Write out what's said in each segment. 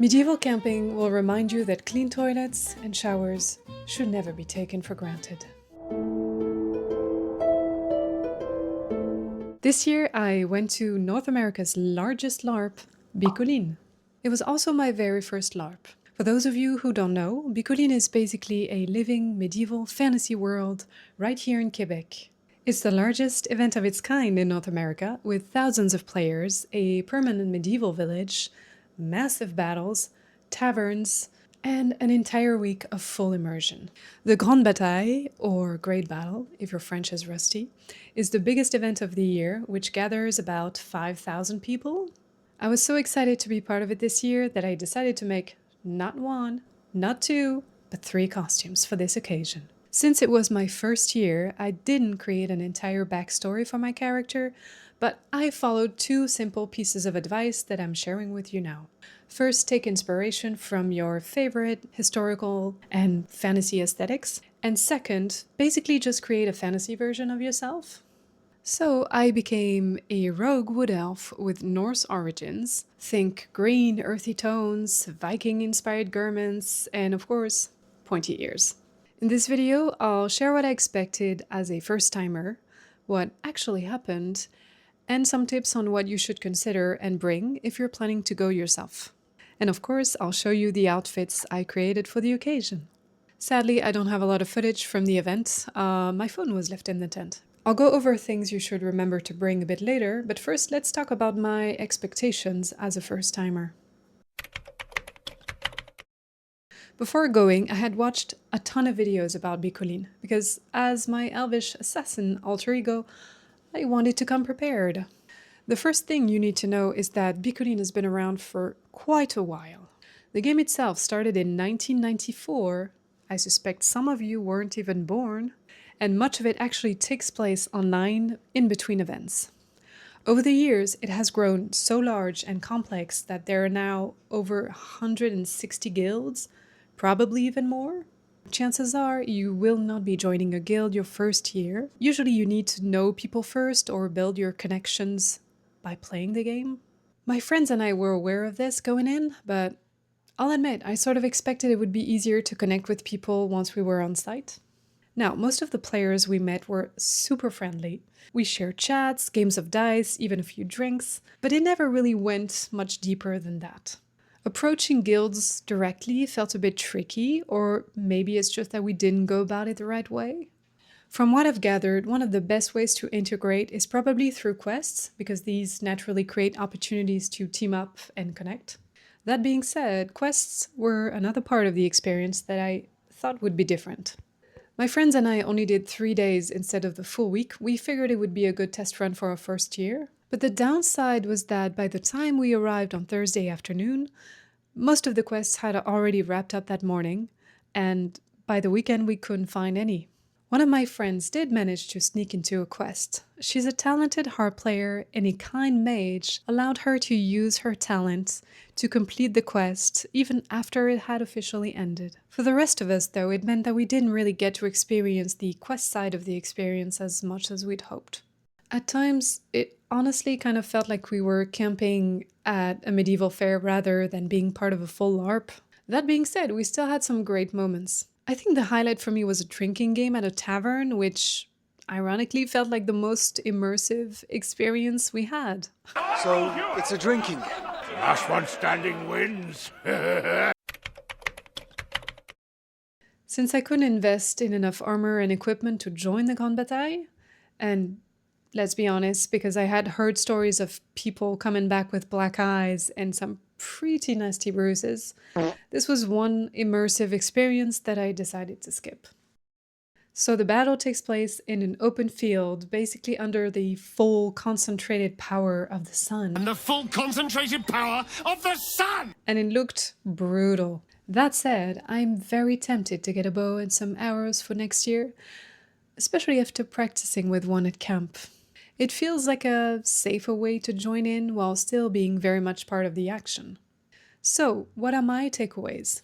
Medieval camping will remind you that clean toilets and showers should never be taken for granted. This year I went to North America's largest LARP, Bicolline. It was also my very first LARP. For those of you who don't know, Bicolline is basically a living medieval fantasy world right here in Quebec. It's the largest event of its kind in North America, with thousands of players, a permanent medieval village, massive battles, taverns, and an entire week of full immersion. The Grande Bataille, or Great Battle, if your French is rusty, is the biggest event of the year, which gathers about 5,000 people. I was so excited to be part of it this year that I decided to make not one, not two, but 3 costumes for this occasion. Since it was my first year, I didn't create an entire backstory for my character, but I followed 2 simple pieces of advice that I'm sharing with you now. First, take inspiration from your favorite historical and fantasy aesthetics, and second, basically just create a fantasy version of yourself. So I became a rogue wood elf with Norse origins. Think green, earthy tones, Viking-inspired garments, and of course, pointy ears. In this video, I'll share what I expected as a first-timer, what actually happened, and some tips on what you should consider and bring if you're planning to go yourself. And of course, I'll show you the outfits I created for the occasion. Sadly, I don't have a lot of footage from the event. My phone was left in the tent. I'll go over things you should remember to bring a bit later, but first let's talk about my expectations as a first-timer. Before going, I had watched a ton of videos about Bicolline, because as my elvish assassin alter ego, I wanted to come prepared. The first thing you need to know is that Bicolline has been around for quite a while. The game itself started in 1994, I suspect some of you weren't even born, and much of it actually takes place online in between events. Over the years, it has grown so large and complex that there are now over 160 guilds, probably even more. Chances are you will not be joining a guild your first year. Usually you need to know people first or build your connections by playing the game. My friends and I were aware of this going in, but I'll admit I sort of expected it would be easier to connect with people once we were on site. Now, most of the players we met were super friendly. We shared chats, games of dice, even a few drinks, but it never really went much deeper than that. Approaching guilds directly felt a bit tricky, or maybe it's just that we didn't go about it the right way. From what I've gathered, one of the best ways to integrate is probably through quests, because these naturally create opportunities to team up and connect. That being said, quests were another part of the experience that I thought would be different. My friends and I only did 3 days instead of the full week. We figured it would be a good test run for our first year. But the downside was that by the time we arrived on Thursday afternoon, most of the quests had already wrapped up that morning, and by the weekend we couldn't find any. One of my friends did manage to sneak into a quest. She's a talented harp player, and a kind mage allowed her to use her talent to complete the quest even after it had officially ended. For the rest of us, though, it meant that we didn't really get to experience the quest side of the experience as much as we'd hoped. At times, it honestly kind of felt like we were camping at a medieval fair rather than being part of a full LARP. That being said, we still had some great moments. I think the highlight for me was a drinking game at a tavern, which ironically felt like the most immersive experience we had. So, it's a drinking game. The last one standing wins. Since I couldn't invest in enough armor and equipment to join the Grande Bataille, and let's be honest, because I had heard stories of people coming back with black eyes and some pretty nasty bruises, this was one immersive experience that I decided to skip. So the battle takes place in an open field, basically under the full concentrated power of the sun. And the full concentrated power of the sun! And it looked brutal. That said, I'm very tempted to get a bow and some arrows for next year, especially after practicing with one at camp. It feels like a safer way to join in while still being very much part of the action. So, what are my takeaways?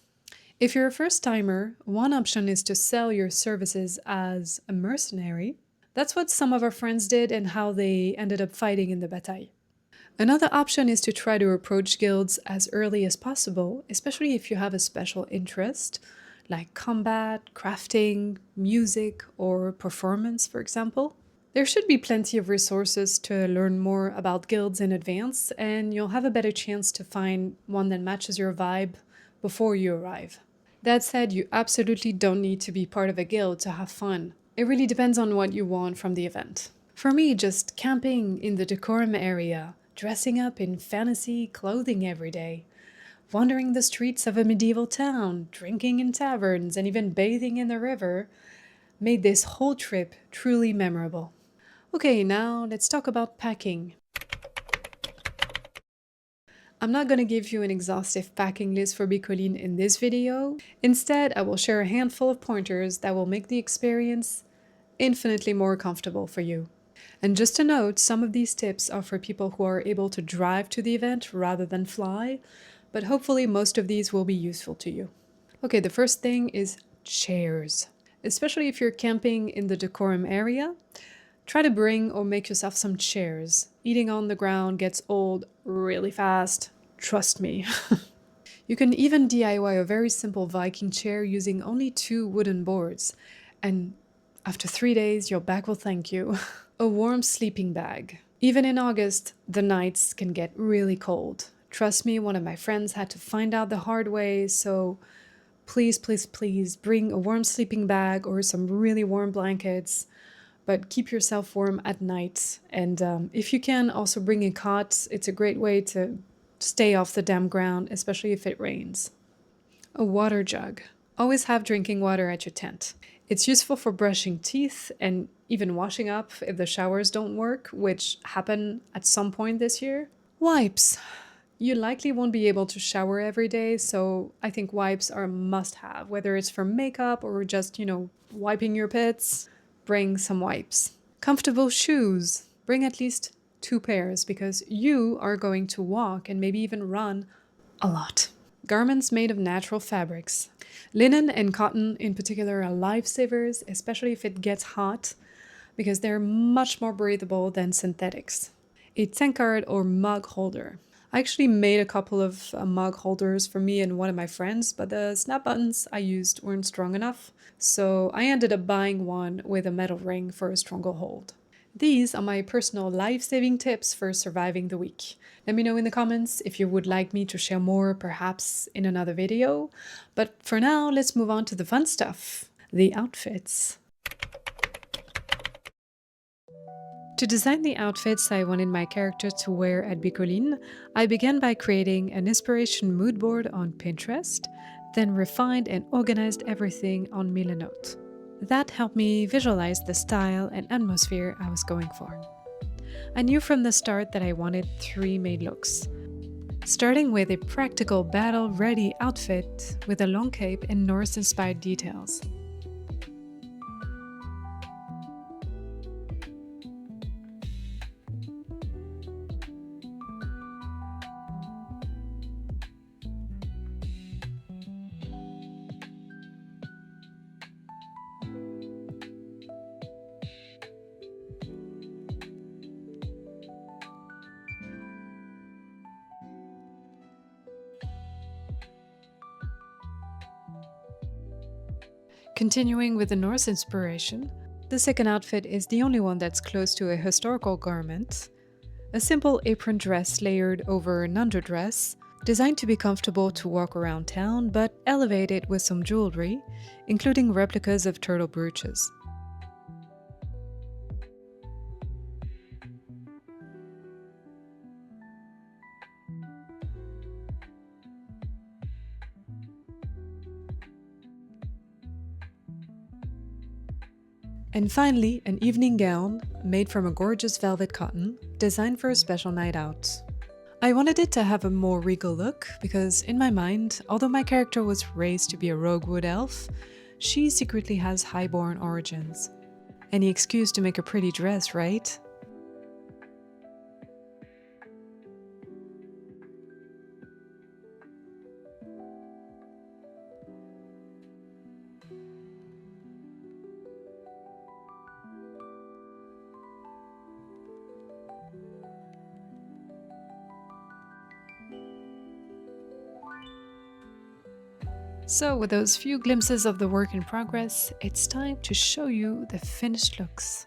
If you're a first-timer, one option is to sell your services as a mercenary. That's what some of our friends did and how they ended up fighting in the bataille. Another option is to try to approach guilds as early as possible, especially if you have a special interest, like combat, crafting, music, or performance, for example. There should be plenty of resources to learn more about guilds in advance, and you'll have a better chance to find one that matches your vibe before you arrive. That said, you absolutely don't need to be part of a guild to have fun. It really depends on what you want from the event. For me, just camping in the decorum area, dressing up in fantasy clothing every day, wandering the streets of a medieval town, drinking in taverns, and even bathing in the river made this whole trip truly memorable. Okay, now let's talk about packing. I'm not going to give you an exhaustive packing list for Bicolline in this video. Instead, I will share a handful of pointers that will make the experience infinitely more comfortable for you. And just a note, some of these tips are for people who are able to drive to the event rather than fly, but hopefully most of these will be useful to you. Okay, the first thing is chairs. Especially if you're camping in the decorum area, try to bring or make yourself some chairs. Eating on the ground gets old really fast, trust me. You can even DIY a very simple Viking chair using only 2 wooden boards, and after 3 days your back will thank you. A warm sleeping bag. Even in August, the nights can get really cold. Trust me, one of my friends had to find out the hard way, so please, please, please bring a warm sleeping bag or some really warm blankets, but keep yourself warm at night. And if you can, also bring a cot. It's a great way to stay off the damp ground, especially if it rains. A water jug. Always have drinking water at your tent. It's useful for brushing teeth and even washing up if the showers don't work, which happened at some point this year. Wipes. You likely won't be able to shower every day, so I think wipes are a must-have, whether it's for makeup or just, wiping your pits. Bring some wipes. Comfortable shoes. Bring at least 2 pairs because you are going to walk and maybe even run a lot. Garments made of natural fabrics. Linen and cotton in particular are lifesavers, especially if it gets hot, because they're much more breathable than synthetics. A tankard or mug holder. I actually made a couple of mug holders for me and one of my friends, but the snap buttons I used weren't strong enough, so I ended up buying one with a metal ring for a stronger hold. These are my personal life-saving tips for surviving the week. Let me know in the comments if you would like me to share more, perhaps in another video. But for now, let's move on to the fun stuff, the outfits. To design the outfits I wanted my character to wear at Bicolline, I began by creating an inspiration mood board on Pinterest, then refined and organized everything on Milanote. That helped me visualize the style and atmosphere I was going for. I knew from the start that I wanted 3 main looks, starting with a practical battle-ready outfit with a long cape and Norse-inspired details. Continuing with the Norse inspiration, the second outfit is the only one that's close to a historical garment. A simple apron dress layered over an underdress, designed to be comfortable to walk around town, but elevated with some jewelry, including replicas of turtle brooches. And finally, an evening gown made from a gorgeous velvet cotton, designed for a special night out. I wanted it to have a more regal look because, in my mind, although my character was raised to be a rogue wood elf, she secretly has highborn origins. Any excuse to make a pretty dress, right? So with those few glimpses of the work in progress, it's time to show you the finished looks.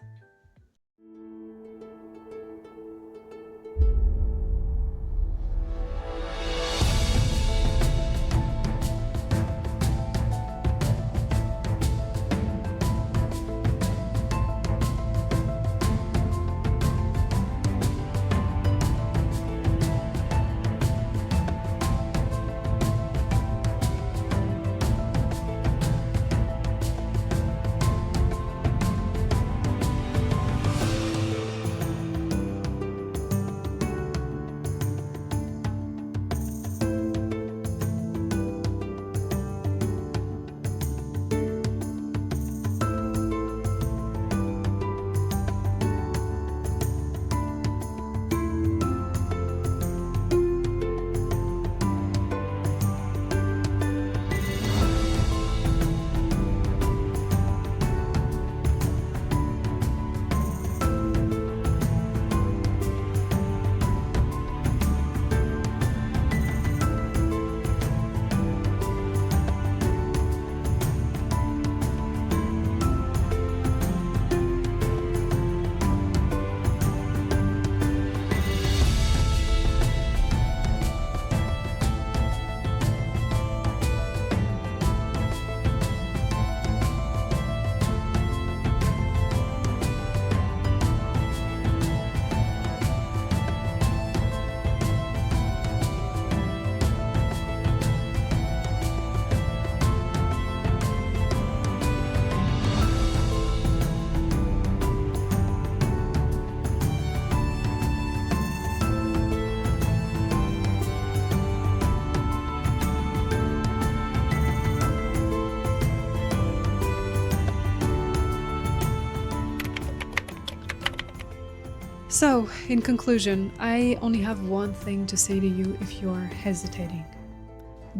So, in conclusion, I only have one thing to say to you if you are hesitating.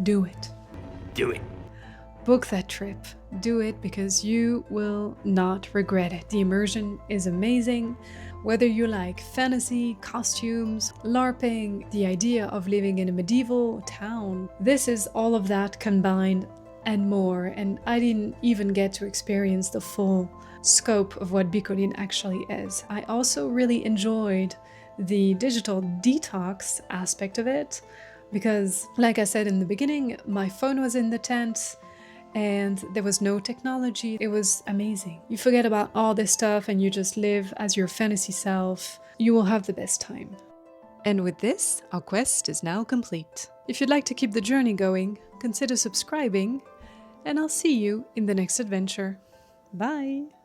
Do it. Do it. Book that trip. Do it because you will not regret it. The immersion is amazing. Whether you like fantasy, costumes, LARPing, the idea of living in a medieval town, this is all of that combined and more, and I didn't even get to experience the full scope of what Bicolline actually is. I also really enjoyed the digital detox aspect of it because, like I said in the beginning, my phone was in the tent and there was no technology. It was amazing. You forget about all this stuff and you just live as your fantasy self. You will have the best time. And with this, our quest is now complete. If you'd like to keep the journey going, consider subscribing, and I'll see you in the next adventure. Bye!